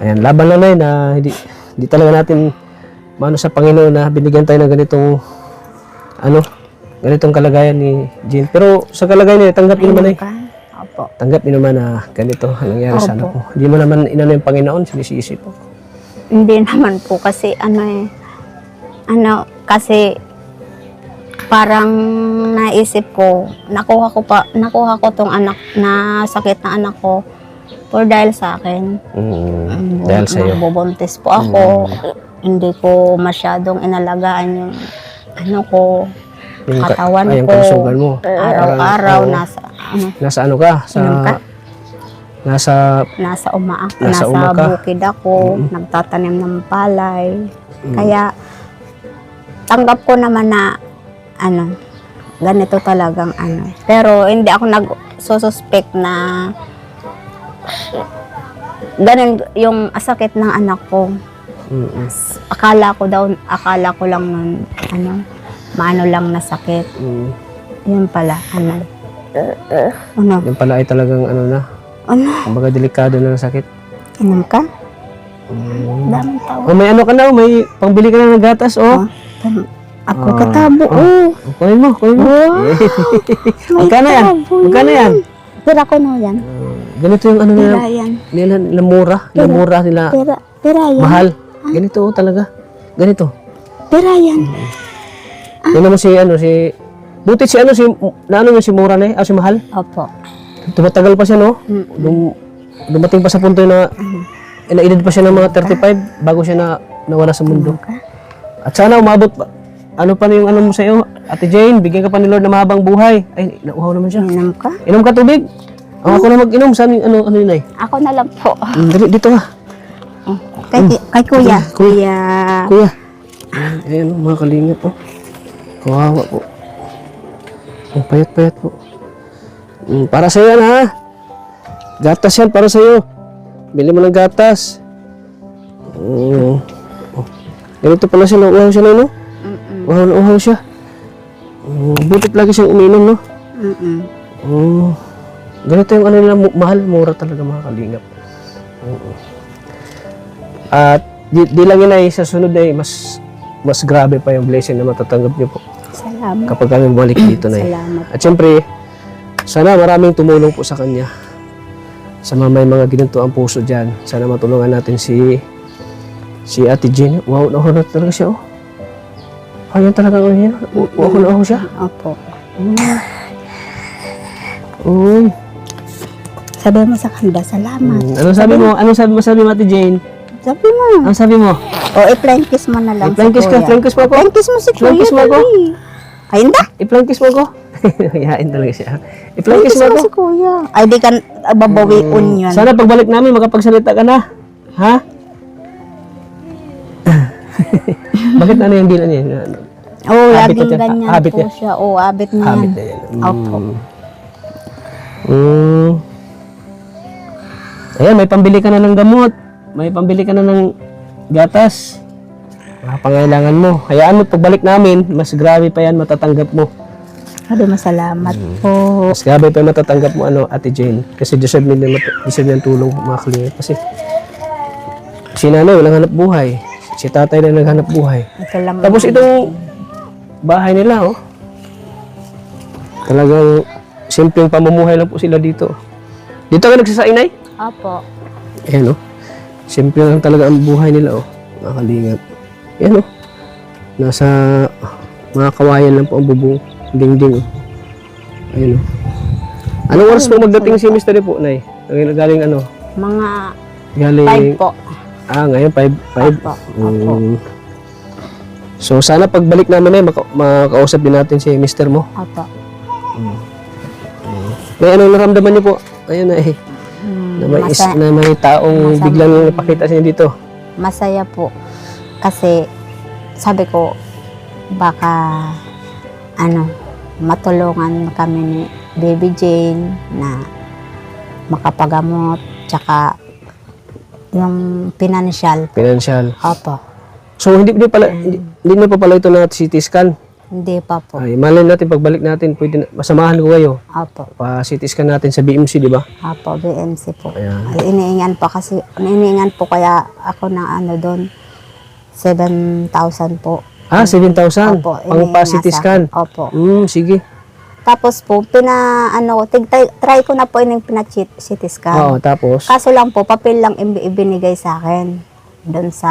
Ayan, laban lang, Nay, na hindi talaga natin mano sa Panginoon na binigyan tayo ng ganitong kalagayan ni Jean. Pero sa kalagayan niya, tanggap niyo naman, Nay. Opo. Tanggap niyo naman na ganito ang nangyari sa anak ko. Hindi mo naman inano yung Panginoon, sinisisi po. Hindi naman po kasi kasi parang naisip ko, nakuha ko tong anak na sakit na anak ko for dahil sa akin. Dahil sa iyo. Bubuntis po ako. Hindi ko masyadong inalagaan yung Yung katawan yung ko. kalusugan mo. Araw-araw Oo. Nasa ano ka? Inom ka? Nasa nasa uma uma ka. bukid ako, nagtatanim ng palay. Kaya tanggap ko naman na ganito talagang Pero hindi ako nagsususpect na ganun yung sakit ng anak ko. Akala ko lang nun, maano lang na sakit. Yun pala, Yung pala ay talagang kumbaga delikado na ng sakit. Inom ka? Daming tao. Oh, may ka na, may pangbili ka na ng gatas, oh. Ako katabo, Kunin mo. Magkano yan? Magkano yan? Pera ko no yan. Ganito yung Pera yan. nila mura nila. Pera yan. Mahal. Ganito talaga. Ganito. Pera yan. Yan naman si buti si si Mura na si Mahal. Opo. Tumatagal pa siya, no? Dumating pa sa punto na na-edad pa siya ng mga 35 bago siya nawala sa mundo. At sana umabot pa. Ano pa na yung mo sa iyo? Ate Jane, bigyan ka pa ni Lord ng mahabang buhay. Ay, nauhaw naman siya. Inom ka? Inom ka tubig? Ako na mag-inom. Saan yung yun ay? Ako na lang po. Dito ka. Kay kuya. Kuya. Kuya. Ayan, mga kalingap po. Kawawa po. Ang payat-payat po. Para sa yan, ha? Gatas yan, para sa iyo. Bili mo ng gatas. Ganito pala siya, nauuhaw siya na, no? Uhaw siya. Butit lagi siyang uminom, no? Ganito yung nila, mahal, mura talaga mga kalingap. At di lang yun ay sa sunod ay mas mas grabe pa yung blessing na matatanggap niyo po Salamat. kapag kami bumalik dito na. Salamat. At syempre, sana maraming tumulong po sa kanya. Sa mga may mga ginanto ang puso dyan. Sana matulungan natin si Ate Jean. Wow, nahulot talaga siya, oh. Ayan talaga, oh, yan. Wow, na siya. Opo. Uy. Sabi mo sa kanila, salamat. Anong sabi mo? Anong sabi mo, Ate Jane? Sabi mo. Anong sabi mo? O, i-flank kiss mo na lang I-flank kiss ka, flank kiss mo ako. Flank kiss mo si Flank Kuya. kiss mo ako. dali. Ay, hindi. I-flank kiss mo ako. Hayain talaga siya. I-flank Flank kiss kiss mo mo ako. si Kuya. Ay, di ka babawiun yun. Sana pagbalik namin, makapagsalita ka na. Ha? Bakit ano yung bilan niya? Oo, Habit laging na siya. ganyan Habit po niya. siya. Oo, habit niya. Habit na yan. Opo. Ayan, may pambili ka na ng gamot. May pambili ka na ng gatas. Mga pangailangan mo. Hayaan mo, pagbalik namin, mas grabe pa yan matatanggap mo. Sabi mo, salamat po. Mas grabe pa yung matatanggap mo, Ate Jane. Kasi deserve niyang tulong mga kliyer. Kasi si nanay walang hanap buhay. Si tatay na naghanap buhay. Ito lang. Tapos itong bahay nila, oh. Talagang simpleng pamumuhay lang po sila dito. Dito ka nagsasainay? Opo. Ayan, oh. Simple lang talaga ang buhay nila, oh. Mga kalingap. Ayan, oh. Nasa mga kawayan lang po ang bubong. Dingding, oh. Ayan, oh. Anong oras po magdating si Mr. po, Nay? Galing ano? Mga Galing... 5 po. Ngayon 5. Opo. Opo. So, sana pagbalik namin, Nay, makausap din natin si Mr. mo. Opo. May anong naramdaman niyo po? Ayun, Nay. Na may taong masama. biglang napakita sa inyo dito. Masaya po. Kasi, sabi ko, baka, matulungan kami ni Baby Jane na makapagamot, tsaka yung financial. Financial. Opo. So, hindi na pa pala ito na CT scan. Hindi pa po. Ay, malay natin, pagbalik natin, pwede na, masamahan ko kayo. Opo. Pa-CT scan natin sa BMC, di ba? Opo, BMC po. Ayan. Ay, iniingan po kaya ako ng doon, 7,000 po. 7,000. Opo, Pang pa-CT iniingan sa scan. akin. Opo. Sige. Tapos po, try ko na po yung pina-CT scan. Oo, tapos? Kaso lang po, papel lang ibinigay sa akin doon sa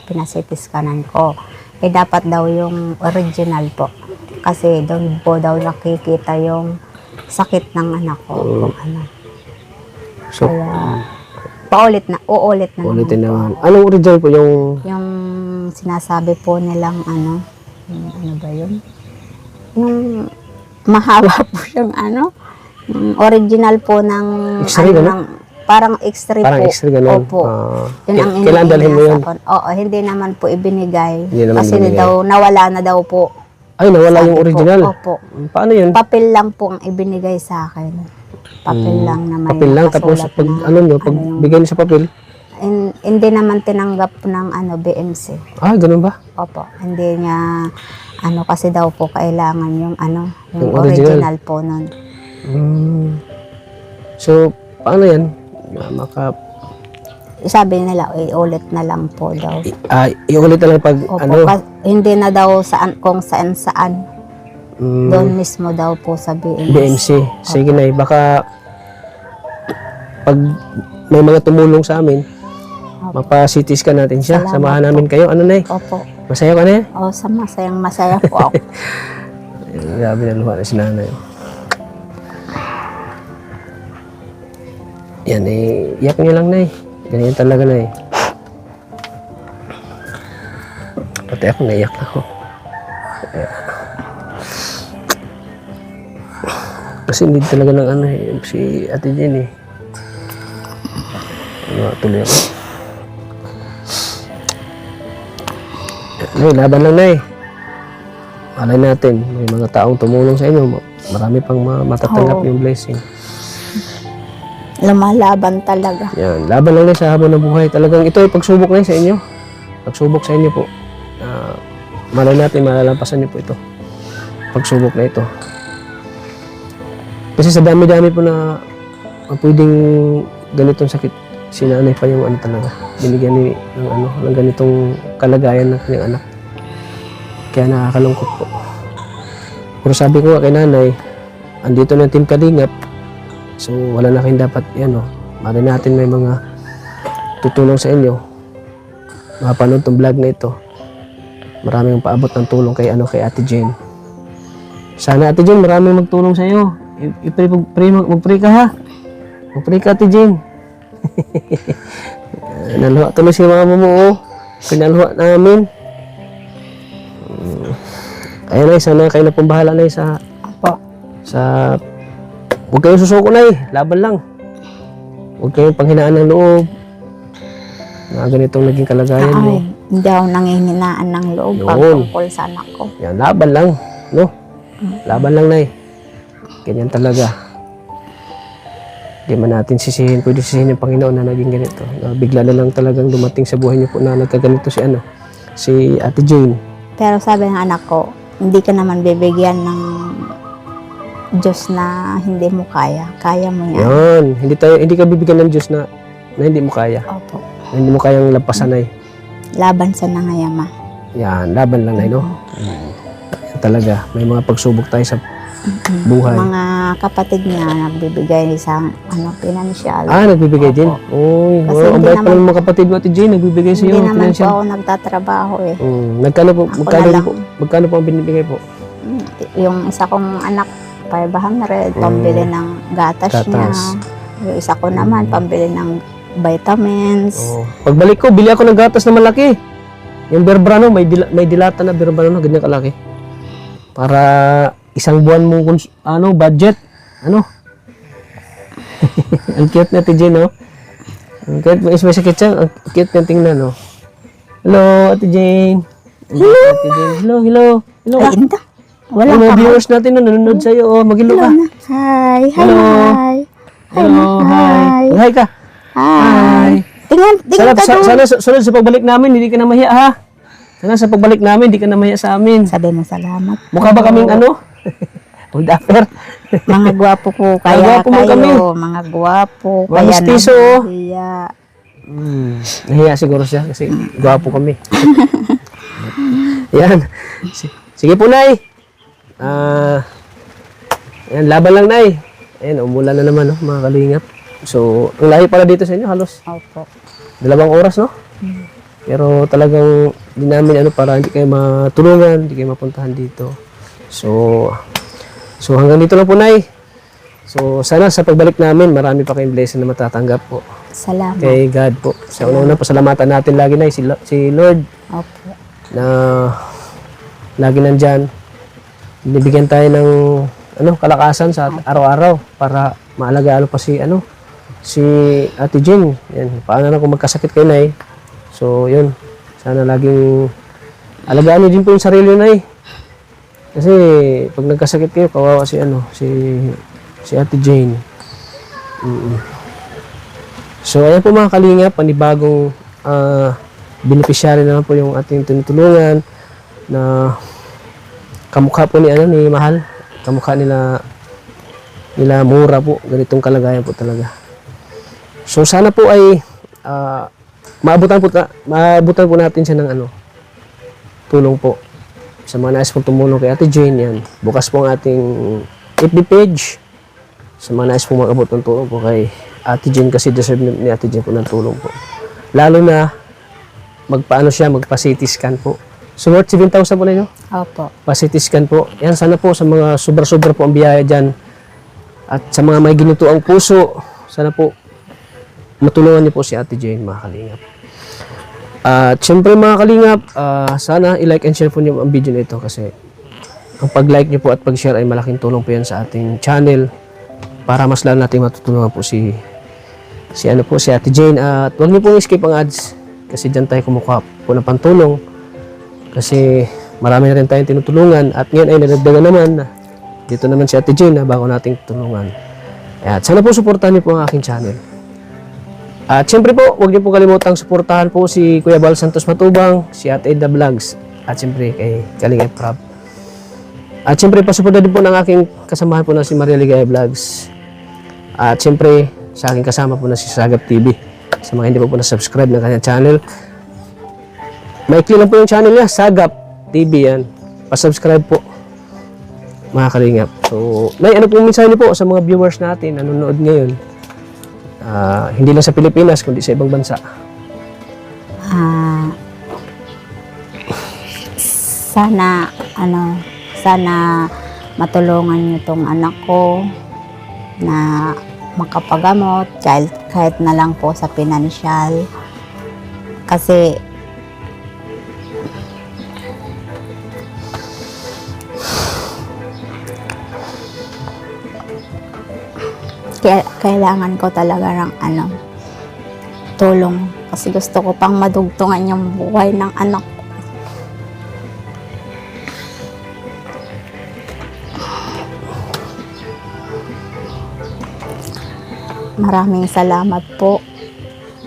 pina-CT scanan ko. Dapat daw yung original po. Kasi doon po daw nakikita yung sakit ng anak ko. Kung ano. So, Uulit na ulitin naman po. naman. Anong original po yung... Yung sinasabi po nilang ano ba yun? Yung mahaba po siyang yung original po ng X-ray, gano'n? ng parang X-ray Parang po. X-ray ganun. Opo. Yun ang Kailan dalhin mo yun? Oo, hindi naman po ibinigay. Hindi naman Kasi ibinigay. daw nawala na daw po. Ay, nawala Sabi yung po. original. Opo. Paano yun? Papel lang po ang ibinigay sa akin. Papel lang na may Papel lang, tapos nakasulat pag na pag yung- bigay niyo sa papel. hindi naman tinanggap ng BMC. Ganun ba? Opo, hindi niya kasi daw po kailangan yung Yung original po nun. So, paano yan? Sabi nila, iulit na lang po daw. Iulit na lang pag Opo, hindi na daw kung saan. mm, Doon mismo daw po sa BMC. BMC. Sige na, baka pag may mga tumulong sa amin, mapa-CT scan natin siya. Salamat Samahan po. namin kayo. Ano na Opo. Masaya ka na yan? Masaya po ako. Grabe na luha na si nanay. Yan iyak niya lang, Nay. Ganyan talaga, Nay. Pati ako, naiyak ako. Kasi need talaga ng si Ate Jenny. Tuloy ako. Nay, laban lang, Nay. Malay natin, may mga taong tumulong sa inyo. Marami pang matatanggap yung blessing. Lumalaban talaga. Yan, laban lang, Nay, sa habang ng buhay. Talagang ito ay pagsubok, Nay, sa inyo. Pagsubok sa inyo po. Malay natin, malalampasan niyo po ito. Pagsubok na ito. Kasi sa dami-dami po na pwedeng ganitong sakit, si nanay pa yung talaga. Binigyan ng ganitong kalagayan ng kanyang anak. Kaya nakakalungkot po. Pero sabi ko nga kay nanay, andito na yung Team Kalingap. So wala na kayong dapat, mali natin may mga tutulong sa inyo. Mapanood tong vlog na ito. Maraming paabot ng tulong kay Ate Jane. Sana Ate Jane, maraming magtulong sa iyo. Mag-pray ka ha. Mag-pray ka Ate Jane. Naluha tuloy si mama mo, oh. Pinaluha namin. Ayun ay, sana kayo na pong bahala na sa huwag kayong susuko na laban lang. Huwag kayong panghinaan ng loob. Na ganitong naging kalagayan mo. Hindi ako nanghihinaan ng loob Yun. pagtungkol sa anak ko. Yan, laban lang, no? Laban lang na ganyan talaga. Hindi man natin sisihin, pwede sisihin yung Panginoon na naging ganito. Bigla na lang talagang dumating sa buhay niyo po na nagkaganito si Ate Jane. Pero sabi ng anak ko, hindi ka naman bibigyan ng Diyos na hindi mo kaya. Kaya mo yan. Yan, hindi ka bibigyan ng Diyos na hindi mo kaya. Opo. Na hindi mo kayang lampasan ay. Laban sa nangayama. Yan, laban lang na, no? Yan talaga, may mga pagsubok tayo sa buhay. Mga kapatid niya nagbibigay sa financial. Nagbibigay din? Uy, Kasi ang hindi bait pa naman- ng mga kapatid mo, Ate Jane, nagbibigay sa iyo. Hindi naman po ako nagtatrabaho eh. Magkano po ang binibigay po? Yung isa kong anak, 500, pambili ng gatas niya. Gatas. Yung isa ko naman, pambili ng vitamins. Pagbalik ko, bili ako ng gatas na malaki. Yung Berbrano, may dilata na Berbrano, ganyan kalaki. Para isang buwan mong budget. Ang cute na Ate Jane, no? Ang cute, may sakit siya. Ang cute na tingnan, no? Hello, Ate Jane. Hello, Ate Jane. Hello. Hello Ay, ka. hindi. Wala Mga ka. viewers natin na nanonood sa'yo. Mag-hello ka. Hi. Hello. Hello, hi. Hi ka. Hi. Tingnan ka doon. Sana sunod sa pagbalik namin, hindi ka na mahiya, ha? Sana sa pagbalik namin, hindi ka na mahiya sa amin. Sabi mo salamat. Mukha ba kaming Hold upper. Mga gwapo po kaya gwapo mo kayo. kami. Mga gwapo. Mga Kaya mistiso, oh. nahiya. Nahiya siguro siya kasi gwapo kami. Yan. Sige po, Nay. Yan, laban lang, Nay. Ayan, umulan na naman, no, mga kalingap. So, ang lahi pala dito sa inyo, halos Opo. 2 oras, no? Pero talagang di namin para hindi kayo matulungan, hindi kayo mapuntahan dito. So hanggang dito lang po, Nay. So, sana sa pagbalik namin, marami pa kayong blessing na matatanggap po. Salamat. Kay God po. Sa una-una, pasalamatan natin lagi, Nay, si Lord Opo. na lagi nandyan. Binibigyan tayo ng kalakasan sa araw-araw para maalagaan pa si Ate Jane. Yan. Paano na kung magkasakit kayo, Nay? So, yun. Sana laging alagaan niyo din po yung sarili, Nay. Kasi pag nagkasakit kayo, kawawa si Ate Jane. So, ayan po mga kalingap, panibagong beneficiary naman po yung ating tinutulungan na kamukha po ni Mahal. Kamukha nila Mura po. Ganitong kalagayan po talaga. So, sana po ay maabutan po natin siya ng tulong po. Sa mga nais pong tumulong kay Ate Jane, yan. Bukas po ang ating FB page. Sa mga nais pong mag-abot ng tulong po kay Ate Jane kasi deserve ni Ate Jane po ng tulong po. Lalo na magpa-CT scan po. So, worth 7,000 po na yun. Opo. Pa-CT scan po. Yan, sana po sa mga sobra-sobra po ang biyaya dyan. At sa mga may ginutuang puso, sana po matulungan niyo po si Ate Jane, mga kalingap. At syempre mga kalingap, sana i-like and share po niyo ang video na ito kasi ang pag-like niyo po at pag-share ay malaking tulong po yan sa ating channel para mas lalo natin matutulungan po si Ate Jane. At huwag niyo pong skip ang ads kasi dyan tayo kumukuha po ng pantulong kasi marami na rin tayong tinutulungan at ngayon ay nadagdagan naman na dito naman si Ate Jane na bago nating tulungan. At sana po suportahan niyo po ang aking channel. At syempre po, huwag niyo po kalimutang suportahan po si Kuya Bal Santos Matubang, si Ate Eda Vlogs, at syempre kay Kalingap Prab. At syempre, pasuporta din po ng aking kasamahan po na si Maria Ligaya Vlogs. At syempre, sa aking kasama po na si Sagap TV. Sa mga hindi po na-subscribe ng kanyang channel. Maikli lang po yung channel niya, Sagap TV yan. pa-subscribe po, mga kalingap. So, Nay, ano po mensahe niyo po sa mga viewers natin nanonood ngayon? Hindi lang sa Pilipinas, kundi sa ibang bansa. Sana matulungan niyo tong anak ko na makapagamot kahit na lang po sa pinansyal. Kasi kailangan ko talaga ng tulong. Kasi gusto ko pang madugtungan yung buhay ng anak ko. Maraming salamat po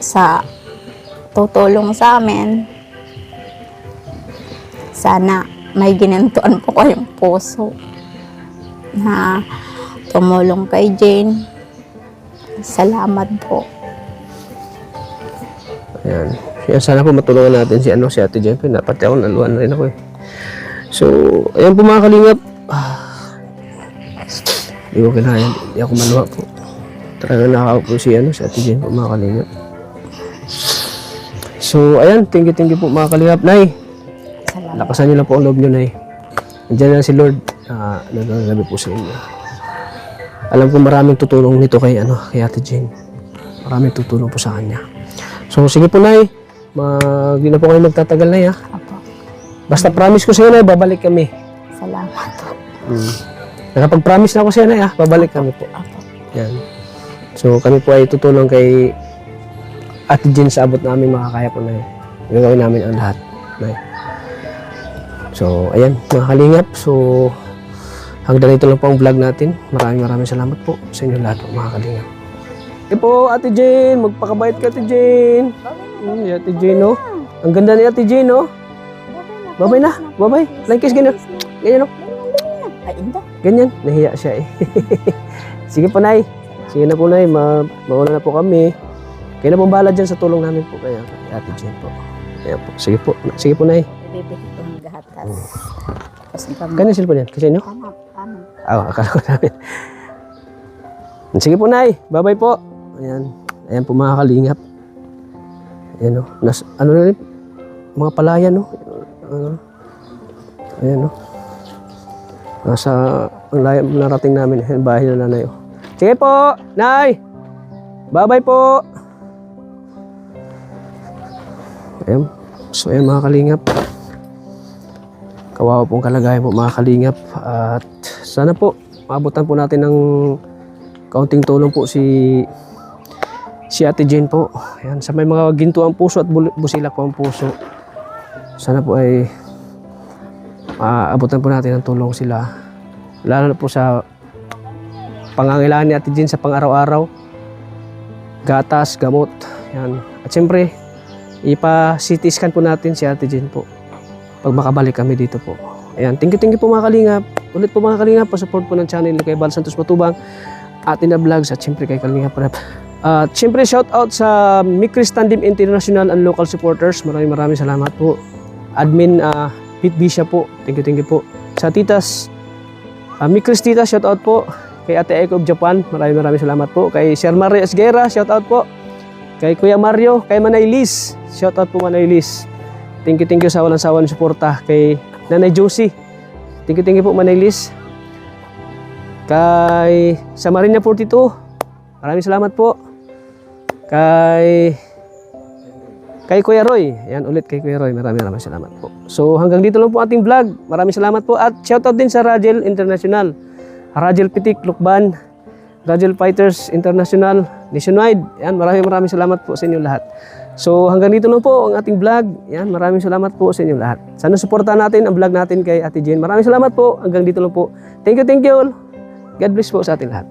sa tutulong sa amin. Sana may ginantuan po kayong puso na tumulong kay Jane. Salamat po. Ayan. Yan, sana po matulungan natin si Ate Jen. Pati ako, naluhan na rin ako eh. So, ayan po mga kalingap. Hindi ko kinayan. Hindi ako maluha po. Talaga nakaka po si Ate Jen po mga kalingap. So, ayan. Thank you po mga kalingap. Nay, Salamat. lakasan niyo lang po ang loob niyo, Nay. Nandiyan na si Lord. Nagagabi po sa inyo. Alam ko maraming tutulong nito kay Ate Jen. Maraming tutulong po sa kanya. So, sige po, Nay. Hindi na po kayo magtatagal, Nay, ha? Apo. Basta promise ko sa'yo, Nay, babalik kami. Salamat po. Nakapag-promise na ako sa'yo, Nay, ha? Babalik kami po. Apo. Yan. So, kami po ay tutulong kay Ate Jen sa abot namin makakaya po, Nay. Gagawin namin ang lahat, Nay. So, ayan, mga kalingap. So, hanggang dito lang po ang vlog natin. Maraming salamat po sa inyo lahat po, mga kalingap. Okay po, Ate Jen. Magpakabait ka, Ate Jen. Si Ate Jen, no? Ang ganda ni Ate Jen, no? Babay na. Babay. Like kiss, ganyan. Ganyan, no? Ay, hindi. Ganyan. Nahiya siya, eh. Sige po, Nay. Sige na po, Nay. Mauna na po kami. Kayo na pong bahala dyan sa tulong namin po. Kaya, Ate Jen po. Kaya po. Sige po. Sige po, Nay. Bibigyan ko ng gahatas. Ganyan sila po yan. Kasi inyo? Ano? Akala ko namin. Sige po, Nay. Bye-bye po. Ayan. Ayan po mga kalingap. Ayan o. Ano na rin? Mga palayan, no? Ayan o. Nasa ang narating namin. Ayan, bahay na nanay o. Sige po, Nay. Bye-bye po. Ayan. So, ayan mga kalingap. Kawawa pong kalagayan po mga kalingap. At sana po, maabutan po natin ng kaunting tulong po si Ate Jen po. Ayan, sa may mga ginto ang puso at busilak po ang puso. Sana po ay maabutan po natin ng tulong sila. Lalo na po sa pangangailangan ni Ate Jen sa pang-araw-araw. Gatas, gamot. Ayan. At siyempre, ipa-CT scan po natin si Ate Jen po pag makabalik kami dito po. Ayan, thank you po mga kalingap. Ulit po mga kalingap, pa-support po ng channel ni kay Val Santos Matubang, Atina Vlogs at siyempre kay Kalingap Rap. At siyempre shout out sa Mikris Tandim International and local supporters. Maraming salamat po. Admin Pete Bisha po. Thank you po. Sa titas, Mikris Tita, shout out po. Kay Ate Eiko of Japan, maraming salamat po. Kay Sir Mario Esguera, shout out po. Kay Kuya Mario, kay Manay Liz, shout out po Manay Liz. Thank you sa walang sawan suporta. Kay Nanay Josie, thank you po Manay Liz. Kay Samarina 42, maraming salamat po. Kay Kuya Roy, yan ulit kay Kuya Roy, maraming salamat po. So hanggang dito lang po ating vlog. Maraming salamat po at shoutout din sa Rajel International, Rajel Pitik, Lukban, Rajel Fighters International, Nationwide. Yan, maraming salamat po sa inyo lahat. So hanggang dito lang po ang ating vlog. Yan, maraming salamat po sa inyo lahat. Sana suportahan natin ang vlog natin kay Ate Jen. Maraming salamat po. Hanggang dito lang po. Thank you all. God bless po sa ating lahat.